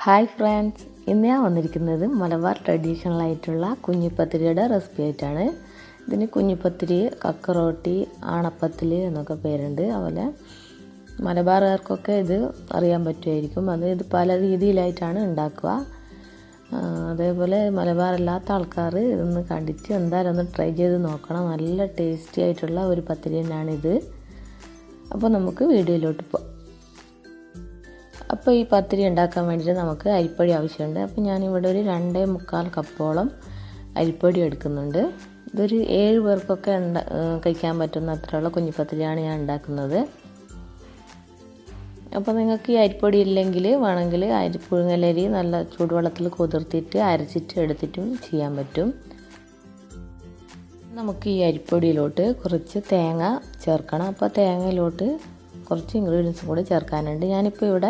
Hi friends, ഇന്ന് ഞാൻ വന്നിരിക്കുന്നത് മലബാർ ട്രഡീഷണൽ ആയിട്ടുള്ള കുഞ്ഞിപ്പത്തിരിയുടെ റെസിപ്പി ആയിട്ടാണ്. ഇതിന് കുഞ്ഞിപ്പത്തിരി, കക്കറോട്ടി, ആണപ്പത്തിൽ എന്നൊക്കെ പേരുണ്ട്. അതുപോലെ മലബാറുകാർക്കൊക്കെ ഇത് അറിയാൻ പറ്റുമായിരിക്കും. ഇത് പല രീതിയിലായിട്ടാണ് ഉണ്ടാക്കുക. അതേപോലെ മലബാർ അല്ലാത്ത ആൾക്കാർ ഇതൊന്ന് കണ്ടിട്ട് എന്തായാലും ഒന്ന് ട്രൈ ചെയ്ത് നോക്കണം. നല്ല ടേസ്റ്റി ആയിട്ടുള്ള ഒരു പത്തിരി തന്നെയാണിത്. അപ്പോൾ നമുക്ക് വീഡിയോയിലോട്ട് പോകാം. അപ്പോൾ ഈ പത്തിരി ഉണ്ടാക്കാൻ വേണ്ടിയിട്ട് നമുക്ക് അരിപ്പൊടി ആവശ്യമുണ്ട്. അപ്പോൾ ഞാനിവിടെ ഒരു 2.25 കപ്പോളം അരിപ്പൊടി എടുക്കുന്നുണ്ട്. ഇതൊരു 7 പേർക്കൊക്കെ കഴിക്കാൻ പറ്റുന്ന അത്രയുള്ള കുഞ്ഞിപ്പത്തിരിയാണ് ഞാൻ ഉണ്ടാക്കുന്നത്. അപ്പോൾ നിങ്ങൾക്ക് ഈ അരിപ്പൊടി ഇല്ലെങ്കിൽ വേണമെങ്കിൽ പുഴുങ്ങലരി നല്ല ചൂടുവെള്ളത്തിൽ കുതിർത്തിട്ട് അരച്ചിട്ട് എടുത്തിട്ടും ചെയ്യാൻ പറ്റും. നമുക്ക് ഈ അരിപ്പൊടിയിലോട്ട് കുറച്ച് തേങ്ങ ചേർക്കണം. അപ്പോൾ തേങ്ങയിലോട്ട് കുറച്ച് ഇൻഗ്രീഡിയൻസും കൂടി ചേർക്കാനുണ്ട്. ഞാനിപ്പോൾ ഇവിടെ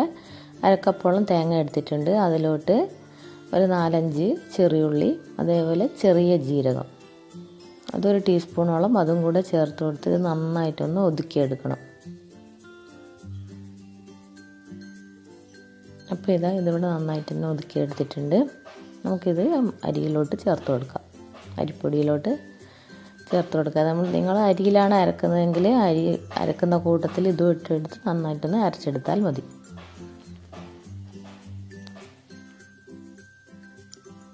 1/2 കപ്പോളം തേങ്ങ എടുത്തിട്ടുണ്ട്. അതിലോട്ട് ഒരു 4-5 ചെറിയുള്ളി, അതേപോലെ ചെറിയ ജീരകം, അതൊരു ടീസ്പൂണോളം അതും കൂടെ ചേർത്ത് കൊടുത്ത് ഇത് നന്നായിട്ടൊന്ന് ഒതുക്കിയെടുക്കണം. അപ്പോൾ ഇതിവിടെ നന്നായിട്ട് തന്നെ ഒതുക്കിയെടുത്തിട്ടുണ്ട്. നമുക്കിത് അരിയിലോട്ട് ചേർത്ത് കൊടുക്കാം. അരിപ്പൊടിയിലോട്ട് ചേർത്ത് കൊടുക്കുക. നിങ്ങൾ അരിയിലാണ് അരക്കുന്നതെങ്കിൽ അരി അരക്കുന്ന കൂട്ടത്തിൽ ഇതും ഇട്ടെടുത്ത് നന്നായിട്ടൊന്ന് അരച്ചെടുത്താൽ മതി.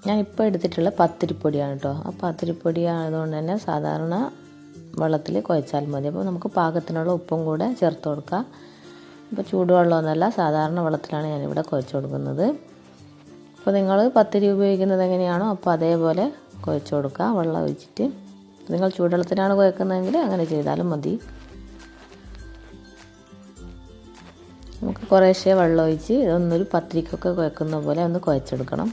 ഞാനിപ്പോൾ എടുത്തിട്ടുള്ള പത്തിരിപ്പൊടിയാണ് കേട്ടോ. ആ പത്തിരിപ്പൊടി ആയതുകൊണ്ട് തന്നെ സാധാരണ വെള്ളത്തിൽ കുഴച്ചാൽ മതി. അപ്പോൾ നമുക്ക് പാകത്തിനുള്ള ഉപ്പും കൂടെ ചേർത്ത് കൊടുക്കാം. ഇപ്പോൾ ചൂടുവെള്ളമൊന്നുമല്ല, സാധാരണ വെള്ളത്തിലാണ് ഞാനിവിടെ കുഴച്ച് കൊടുക്കുന്നത്. അപ്പോൾ നിങ്ങൾ പത്തിരി ഉപയോഗിക്കുന്നത് എങ്ങനെയാണോ അപ്പോൾ അതേപോലെ കുഴച്ച് കൊടുക്കുക വെള്ളം ഒഴിച്ചിട്ട്. നിങ്ങൾ ചൂടുവെള്ളത്തിനാണ് കുഴക്കുന്നതെങ്കിൽ അങ്ങനെ ചെയ്താലും മതി. നമുക്ക് കുറേശ്ശെ വെള്ളം ഒഴിച്ച് ഇതൊന്നൊരു പത്തിരിക്കൊക്കെ കുഴക്കുന്ന പോലെ ഒന്ന് കുഴച്ചെടുക്കണം.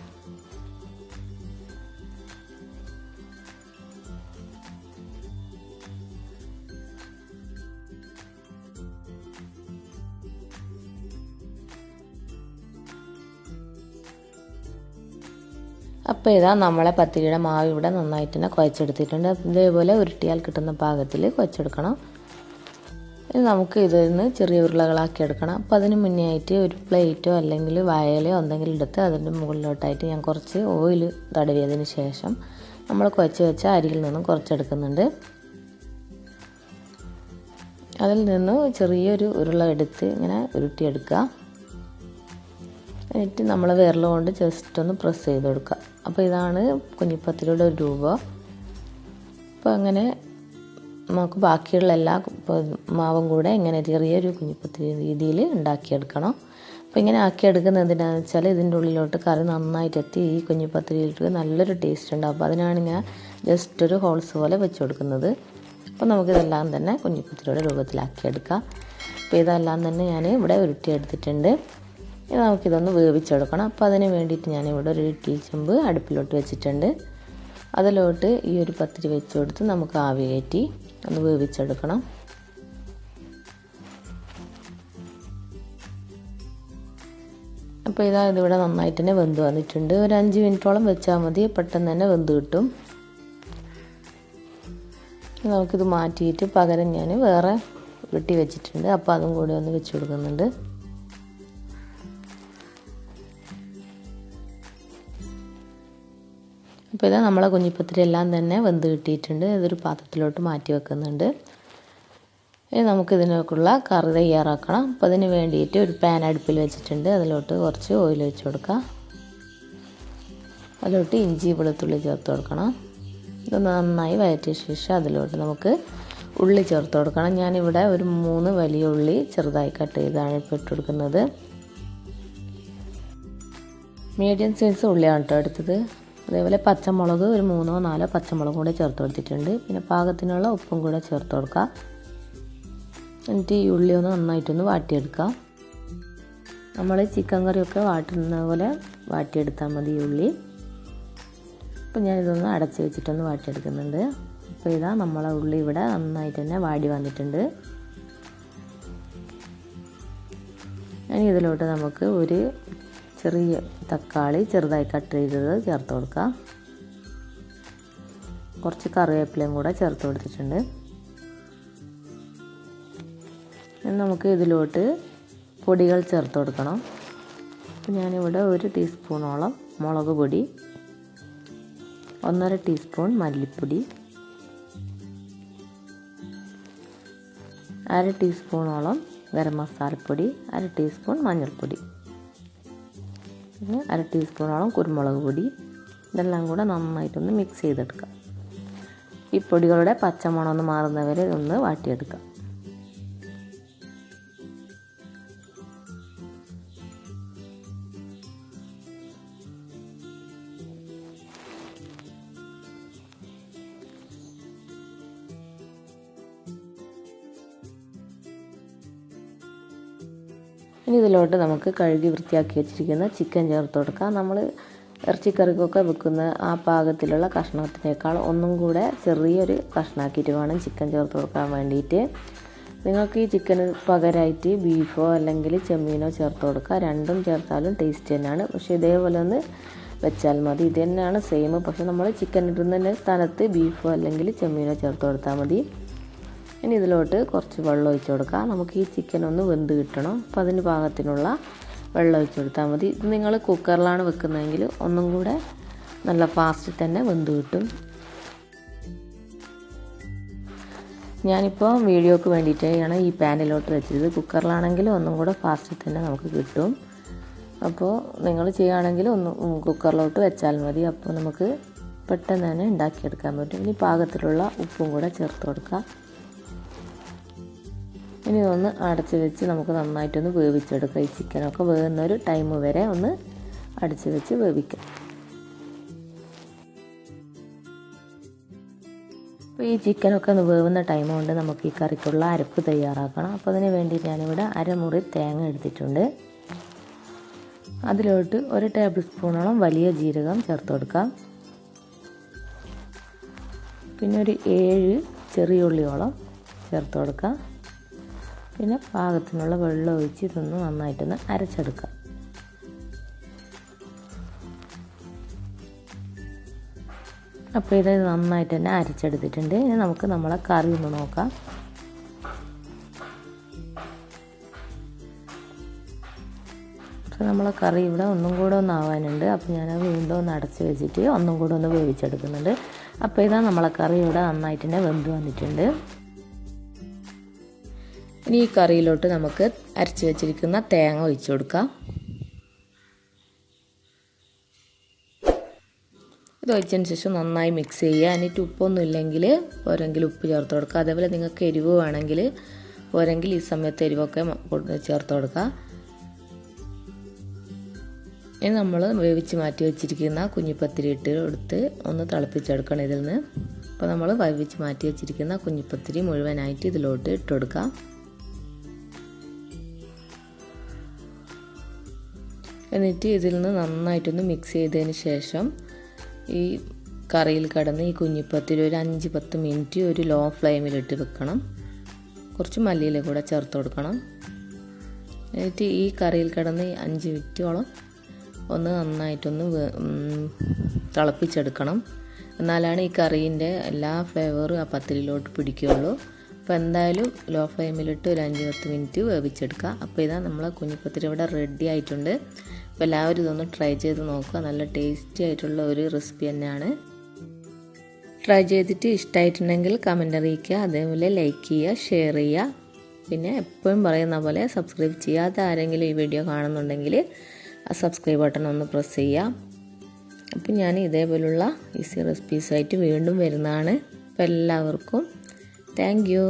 അപ്പോൾ നമ്മളെ പത്തിരിയുടെ മാവ് ഇവിടെ നന്നായിട്ട് തന്നെ കുഴച്ചെടുത്തിട്ടുണ്ട്. ഇതേപോലെ ഉരുട്ടിയാൽ കിട്ടുന്ന പാകത്തിൽ കുഴച്ചെടുക്കണം. ഇനി നമുക്ക് ഇതിന് ചെറിയ ഉരുളകളാക്കി എടുക്കണം. അപ്പോൾ അതിന് മുന്നേ ആയിട്ട് ഒരു പ്ലേറ്റോ അല്ലെങ്കിൽ വാഴയിലയോ എന്തെങ്കിലും എടുത്ത് അതിൻ്റെ മുകളിലോട്ടായിട്ട് ഞാൻ കുറച്ച് ഓയിൽ തടവിയതിന് ശേഷം നമ്മൾ കുഴച്ച് വെച്ച അരിയിൽ നിന്നും കുറച്ചെടുക്കുന്നുണ്ട്. അതിൽ നിന്ന് ചെറിയൊരു ഉരുള എടുത്ത് ഇങ്ങനെ ഉരുട്ടിയെടുക്കുക. എന്നിട്ട് നമ്മൾ വിരൽ കൊണ്ട് ജസ്റ്റ് ഒന്ന് പ്രസ് ചെയ്ത് കൊടുക്കുക. അപ്പോൾ ഇതാണ് കുഞ്ഞിപ്പത്തിരിയുടെ ഒരു രൂപം. അപ്പോൾ അങ്ങനെ നമുക്ക് ബാക്കിയുള്ള എല്ലാ മാവും കൂടെ ഇങ്ങനെ ചെറിയൊരു കുഞ്ഞിപ്പത്തിരി രീതിയിൽ ഉണ്ടാക്കിയെടുക്കണം. അപ്പോൾ ഇങ്ങനെ ആക്കിയെടുക്കുന്നത് എന്തിനാണെന്ന് വെച്ചാൽ ഇതിൻ്റെ ഉള്ളിലോട്ട് കറി നന്നായിട്ട് എത്തി ഈ കുഞ്ഞിപ്പത്തിരിയിലേക്ക് നല്ലൊരു ടേസ്റ്റ് ഉണ്ടാവും. അപ്പോൾ അതിനാണ് ഞാൻ ജസ്റ്റ് ഒരു ഹോൾസ് പോലെ വെച്ച് കൊടുക്കുന്നത്. അപ്പോൾ നമുക്കിതെല്ലാം തന്നെ കുഞ്ഞിപ്പത്തിരിയുടെ രൂപത്തിലാക്കിയെടുക്കാം. അപ്പോൾ ഇതെല്ലാം തന്നെ ഞാൻ ഇവിടെ ഉരുട്ടിയെടുത്തിട്ടുണ്ട്. ഇനി നമുക്കിതൊന്ന് വേവിച്ചെടുക്കണം. അപ്പോൾ അതിന് വേണ്ടിയിട്ട് ഞാനിവിടെ ഒരു ഇഡ്ഡലി ചെമ്പ് അടുപ്പിലോട്ട് വെച്ചിട്ടുണ്ട്. അതിലോട്ട് ഈ ഒരു പത്തിരി വെച്ച് കൊടുത്ത് നമുക്ക് ആവി കയറ്റി ഒന്ന് വേവിച്ചെടുക്കണം. അപ്പോൾ ഇതിവിടെ നന്നായിട്ട് തന്നെ വെന്ത് വന്നിട്ടുണ്ട്. ഒരു 5 മിനിറ്റോളം വെച്ചാൽ മതി, പെട്ടെന്ന് തന്നെ വെന്ത് കിട്ടും. നമുക്കിത് മാറ്റിയിട്ട് പകരം ഞാൻ വേറെ ഉരുട്ടി വെച്ചിട്ടുണ്ട്. അപ്പോൾ അതും കൂടി ഒന്ന് വെച്ച് കൊടുക്കുന്നുണ്ട്. അപ്പോൾ നമ്മളെ കുഞ്ഞിപ്പത്തിരി എല്ലാം തന്നെ വെന്ത് കിട്ടിയിട്ടുണ്ട്. ഇതൊരു പാത്രത്തിലോട്ട് മാറ്റി വെക്കുന്നുണ്ട്. ഇനി നമുക്കിതിനൊക്കെയുള്ള കറി തയ്യാറാക്കണം. അപ്പോൾ അതിന് വേണ്ടിയിട്ട് ഒരു പാൻ അടുപ്പിൽ വെച്ചിട്ടുണ്ട്. അതിലോട്ട് കുറച്ച് ഓയിൽ ഒഴിച്ച് കൊടുക്കാം. അതിലോട്ട് ഇഞ്ചി വെളുത്തുള്ളി ചേർത്ത് കൊടുക്കണം. ഇത് നന്നായി വഴറ്റിയ ശേഷം അതിലോട്ട് നമുക്ക് ഉള്ളി ചേർത്ത് കൊടുക്കണം. ഞാനിവിടെ ഒരു 3 വലിയ ഉള്ളി ചെറുതായി കട്ട് ചെയ്താണ് ഇപ്പോൾ ഇട്ട് കൊടുക്കുന്നത്. മീഡിയം സൈസ് ഉള്ളിയാണ് കേട്ടോ എടുത്തത്. അതേപോലെ പച്ചമുളക് ഒരു 3-4 പച്ചമുളകും കൂടെ ചേർത്ത് കൊടുത്തിട്ടുണ്ട്. പിന്നെ പാകത്തിനുള്ള ഉപ്പും കൂടെ ചേർത്ത് കൊടുക്കുക. എന്നിട്ട് ഈ ഉള്ളി ഒന്ന് നന്നായിട്ടൊന്ന് വാട്ടിയെടുക്കാം. നമ്മൾ ചിക്കൻ കറിയൊക്കെ വാട്ടുന്ന പോലെ വാട്ടിയെടുത്താൽ മതി ഈ ഉള്ളി. അപ്പോൾ ഞാനിതൊന്ന് അടച്ച് വെച്ചിട്ടൊന്ന് വാട്ടിയെടുക്കുന്നുണ്ട്. അപ്പോൾ നമ്മളെ ഉള്ളി ഇവിടെ നന്നായിട്ട് തന്നെ വാടി വന്നിട്ടുണ്ട്. ഇനി ഇതിലോട്ട് നമുക്ക് ഒരു ചെറിയ തക്കാളി ചെറുതായി കട്ട് ചെയ്തത് ചേർത്ത് കൊടുക്കാം. കുറച്ച് കറിവേപ്പിലയും കൂടെ ചേർത്ത് കൊടുത്തിട്ടുണ്ട്. നമുക്ക് ഇതിലോട്ട് പൊടികൾ ചേർത്ത് കൊടുക്കണം. അപ്പോൾ ഞാനിവിടെ 1 ടീസ്പൂണോളം മുളക് പൊടി, 1.5 ടീസ്പൂൺ മല്ലിപ്പൊടി, 1/2 ടീസ്പൂണോളം ഗരം മസാലപ്പൊടി, 1/2 ടീസ്പൂൺ മഞ്ഞൾപ്പൊടി, പിന്നെ 1/2 ടീസ്പൂണോളം കുരുമുളക് പൊടി. ഇതെല്ലാം കൂടെ നന്നായിട്ടൊന്ന് മിക്സ് ചെയ്തെടുക്കാം. ഈ പൊടികളുടെ പച്ചമണം ഒന്ന് മാറുന്നവരെ ഒന്ന് വാട്ടിയെടുക്കാം. ഇനി ഇതിലോട്ട് നമുക്ക് കഴുകി വൃത്തിയാക്കി വെച്ചിരിക്കുന്ന ചിക്കൻ ചേർത്ത് കൊടുക്കാം. നമ്മൾ ഇറച്ചിക്കറിക്കൊക്കെ വെക്കുന്ന ആ പാകത്തിലുള്ള കഷ്ണത്തിനേക്കാൾ ഒന്നും കൂടെ ചെറിയൊരു കഷ്ണാക്കിയിട്ട് വേണം ചിക്കൻ ചേർത്ത് കൊടുക്കാൻ വേണ്ടിയിട്ട്. നിങ്ങൾക്ക് ഈ ചിക്കന് പകരമായിട്ട് ബീഫോ അല്ലെങ്കിൽ ചെമ്മീനോ ചേർത്ത് കൊടുക്കുക. രണ്ടും ചേർത്താലും ടേസ്റ്റ് തന്നെയാണ്. പക്ഷേ ഇതേപോലെ ഒന്ന് വെച്ചാൽ മതി. ഇത് തന്നെയാണ് സെയിം. പക്ഷേ നമ്മൾ ചിക്കൻ ഇടുന്നതിൻ്റെ സ്ഥാനത്ത് ബീഫോ അല്ലെങ്കിൽ ചെമ്മീനോ ചേർത്ത് കൊടുത്താൽ മതി. ഇനി ഇതിലോട്ട് കുറച്ച് വെള്ളം ഒഴിച്ച് കൊടുക്കാം. നമുക്ക് ഈ ചിക്കൻ ഒന്ന് വെന്ത് കിട്ടണം. അപ്പോൾ അതിന് പാകത്തിനുള്ള വെള്ളം ഒഴിച്ച് കൊടുത്താൽ മതി. ഇത് നിങ്ങൾ കുക്കറിലാണ് വെക്കുന്നതെങ്കിൽ ഒന്നും കൂടെ നല്ല ഫാസ്റ്റ് തന്നെ വെന്ത് കിട്ടും. ഞാനിപ്പോൾ വീഡിയോക്ക് വേണ്ടിയിട്ടാണ് ഈ പാനിലോട്ട് വെച്ചത്. കുക്കറിലാണെങ്കിൽ ഒന്നും കൂടെ ഫാസ്റ്റ് തന്നെ നമുക്ക് കിട്ടും. അപ്പോൾ നിങ്ങൾ ചെയ്യുകയാണെങ്കിൽ ഒന്ന് കുക്കറിലോട്ട് വെച്ചാൽ മതി. അപ്പോൾ നമുക്ക് പെട്ടെന്ന് തന്നെ ഉണ്ടാക്കിയെടുക്കാൻ പറ്റും. ഇനി പാകത്തിലുള്ള ഉപ്പും കൂടെ ചേർത്ത് കൊടുക്കാം. ഇനി ഒന്ന് അടച്ച് വെച്ച് നമുക്ക് നന്നായിട്ടൊന്ന് വേവിച്ചെടുക്കാം. ഈ ചിക്കനൊക്കെ വേകുന്ന ഒരു ടൈം വരെ ഒന്ന് അടച്ച് വെച്ച് വേവിക്കാം. അപ്പോൾ ഈ ചിക്കനൊക്കെ ഒന്ന് വേവുന്ന ടൈം കൊണ്ട് നമുക്ക് ഈ കറിക്കുള്ള അരപ്പ് തയ്യാറാക്കണം. അപ്പോൾ അതിന് വേണ്ടി ഞാനിവിടെ 1/2 മുറി തേങ്ങ എടുത്തിട്ടുണ്ട്. അതിലോട്ട് 1 ടേബിൾ സ്പൂണോളം വലിയ ജീരകം ചേർത്ത് കൊടുക്കാം. പിന്നെ ഒരു 7 ചെറിയ ഉള്ളിയോളം ചേർത്ത് കൊടുക്കാം. പിന്നെ പാകത്തിനുള്ള വെള്ളം ഒഴിച്ച് ഇതൊന്ന് നന്നായിട്ടൊന്ന് അരച്ചെടുക്കാം. അപ്പോൾ ഇത് നന്നായിട്ട് തന്നെ അരച്ചെടുത്തിട്ടുണ്ട്. ഇനി നമുക്ക് നമ്മളെ കറി ഒന്ന് നോക്കാം. അപ്പോൾ നമ്മളെ കറി ഇവിടെ ഒന്നും കൂടെ ഒന്ന് ആവാനുണ്ട്. അപ്പോൾ ഞാൻ വീണ്ടും ഒന്ന് അടച്ച് വെച്ചിട്ട് ഒന്നും കൂടെ ഒന്ന് വേവിച്ചെടുക്കുന്നുണ്ട്. അപ്പോൾ ഇതാ നമ്മളെ കറി ഇവിടെ നന്നായിട്ട് തന്നെ വെന്ത് വന്നിട്ടുണ്ട്. ഇനി ഈ കറിയിലോട്ട് നമുക്ക് അരച്ച് വെച്ചിരിക്കുന്ന തേങ്ങ ഒഴിച്ച് കൊടുക്കാം. ഇത് ഒഴിച്ചതിന് ശേഷം നന്നായി മിക്സ് ചെയ്യുക. എന്നിട്ട് ഉപ്പൊന്നും ഇല്ലെങ്കിൽ പോരെങ്കിൽ ഉപ്പ് ചേർത്ത് കൊടുക്കുക. അതേപോലെ നിങ്ങൾക്ക് എരിവ് വേണമെങ്കിൽ പോരെങ്കിൽ ഈ സമയത്ത് എരിവൊക്കെ ചേർത്ത് കൊടുക്കുക. ഇനി നമ്മൾ വേവിച്ച് മാറ്റി വെച്ചിരിക്കുന്ന കുഞ്ഞിപ്പത്തിരി എടുത്ത് ഒന്ന് തിളപ്പിച്ചെടുക്കണം ഇതിൽ നിന്ന്. അപ്പോൾ നമ്മൾ വേവിച്ച് മാറ്റി വെച്ചിരിക്കുന്ന കുഞ്ഞിപ്പത്തിരി മുഴുവനായിട്ട് ഇതിലോട്ട് ഇട്ട് കൊടുക്കാം. എന്നിട്ട് ഇതിൽ നിന്ന് നന്നായിട്ടൊന്ന് മിക്സ് ചെയ്തതിന് ശേഷം ഈ കറിയിൽ കിടന്ന് ഈ കുഞ്ഞിപ്പത്തിരി ഒരു 5-10 മിനിറ്റ് ഒരു ലോ ഫ്ലെയിമിലിട്ട് വെക്കണം. കുറച്ച് മല്ലിയില കൂടെ ചേർത്ത് കൊടുക്കണം. എന്നിട്ട് ഈ കറിയിൽ കിടന്ന് 5 മിനിറ്റോളം ഒന്ന് നന്നായിട്ടൊന്ന് തിളപ്പിച്ചെടുക്കണം. എന്നാലാണ് ഈ കറീൻ്റെ എല്ലാ ഫ്ലേവറും ആ പത്തിരിയിലോട്ട് പിടിക്കുകയുള്ളൂ. അപ്പോൾ എന്തായാലും ലോ ഫ്ലെയിമിലിട്ട് ഒരു 5-10 മിനിറ്റ് വേവിച്ചെടുക്കുക. അപ്പോൾ ഇതാ നമ്മളെ കുഞ്ഞിപ്പത്തിരി ഇവിടെ റെഡി ആയിട്ടുണ്ട്. അപ്പോൾ എല്ലാവരും ഇതൊന്ന് ട്രൈ ചെയ്ത് നോക്കുക. നല്ല ടേസ്റ്റി ആയിട്ടുള്ള ഒരു റെസിപ്പി തന്നെയാണ്. ട്രൈ ചെയ്തിട്ട് ഇഷ്ടമായിട്ടുണ്ടെങ്കിൽ കമൻ്റ് അറിയിക്കുക. അതേപോലെ ലൈക്ക് ചെയ്യുക, ഷെയർ ചെയ്യുക. പിന്നെ എപ്പോഴും പറയുന്ന പോലെ സബ്സ്ക്രൈബ് ചെയ്യാതെ ആരെങ്കിലും ഈ വീഡിയോ കാണുന്നുണ്ടെങ്കിൽ ആ സബ്സ്ക്രൈബ് ബട്ടൺ ഒന്ന് പ്രസ് ചെയ്യുക. അപ്പോൾ ഞാൻ ഇതേപോലുള്ള ഈസി റെസിപ്പീസായിട്ട് വീണ്ടും വരുന്നതാണ്. അപ്പോൾ എല്ലാവർക്കും താങ്ക് യു.